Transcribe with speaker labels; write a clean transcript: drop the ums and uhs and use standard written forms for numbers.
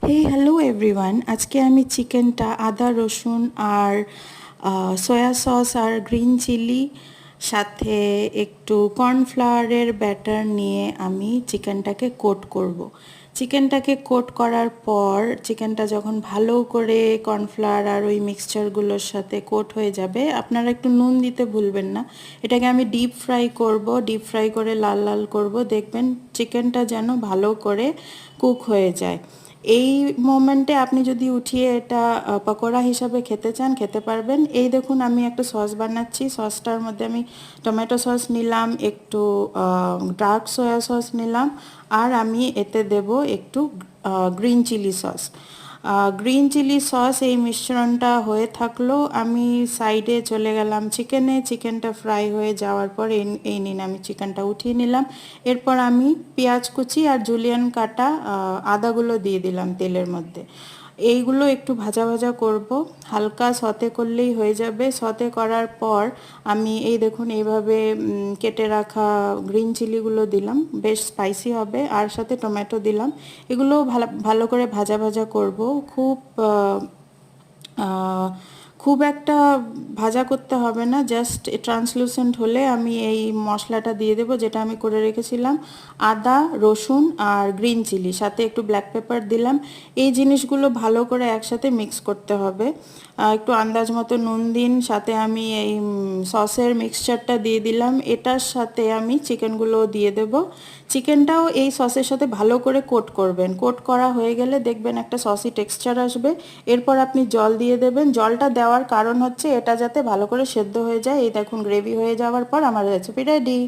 Speaker 1: হে hello everyone, আজকে আমি চিকেনটা আদা রসুন আর সয়া সস আর গ্রিন চিলি সাথে একটু কর্নফ্লাওয়ারের ব্যাটার নিয়ে আমি চিকেনটাকে কোট করব। চিকেনটাকে কোট করার পর চিকেনটা যখন ভালো করে কর্নফ্লাওয়ার আর ওই মিক্সচারগুলোর সাথে কোট হয়ে যাবে, আপনারা একটু নুন দিতে ভুলবেন না। এটাকে আমি ডিপ ফ্রাই করব, ডিপ ফ্রাই করে লাল লাল করব। দেখবেন চিকেনটা যেন ভালো করে কুক হয়ে যায়। এই মোমেন্টে আপনি যদি উঠিয়ে এটা পকোড়া হিসাবে খেতে চান খেতে পারবেন। এই দেখুন আমি একটা সস বানাচ্ছি। সসটার মধ্যে আমি টমেটো সস নিলাম, একটু ডার্ক সয়া সস নিলাম, আর আমি এতে দেব একটু green chilli sauce. Green chilli sauce এই মিশ্রণটা হয়ে থাকলো, আমি সাইডে চলে গেলাম চিকেনে। চিকেনটা ফ্রাই হয়ে যাওয়ার পর এই নিন আমি চিকেনটা উঠিয়ে নিলাম। এরপর আমি পেঁয়াজ কুচি আর জুলিয়ান কাটা আদাগুলো দিয়ে দিলাম তেলের মধ্যে। এইগুলো একটু ভাজা ভাজা করব, হালকা সতে করলেই হয়ে যাবে। সতে করার পর আমি এই দেখুন এইভাবে কেটে রাখা গ্রিন চিলিগুলো দিলাম, বেশ স্পাইসি হবে, আর সাথে টমেটো দিলাম। এগুলো ভালো ভালো করে ভাজা ভাজা করব। খুব খুব একটা ভাজা করতে হবে না, জাস্ট ট্রান্সলুসেন্ট হলে আমি এই মশলাটা দিয়ে দেবো যেটা আমি করে রেখেছিলাম। আদা রসুন আর গ্রিন চিলি, সাথে একটু ব্ল্যাক পেপার দিলাম। এই জিনিসগুলো ভালো করে একসাথে মিক্স করতে হবে। একটু আন্দাজ মতো নুন দিন, সাথে আমি এই সসের মিক্সচারটা দিয়ে দিলাম। এটার সাথে আমি চিকেনগুলো দিয়ে দেব। চিকেনটাও এই সসের সাথে ভালো করে কোট করবেন। কোট করা হয়ে গেলে দেখবেন একটা সসি টেক্সচার আসবে। এরপর আপনি জল দিয়ে দেবেন। জলটা দেওয়ার কারণ হচ্ছে এটা যাতে ভালো করে সেদ্ধ হয়ে যায়। এই দেখুন গ্রেভি হয়ে যাওয়ার পর আমার রেসিপি রেডি।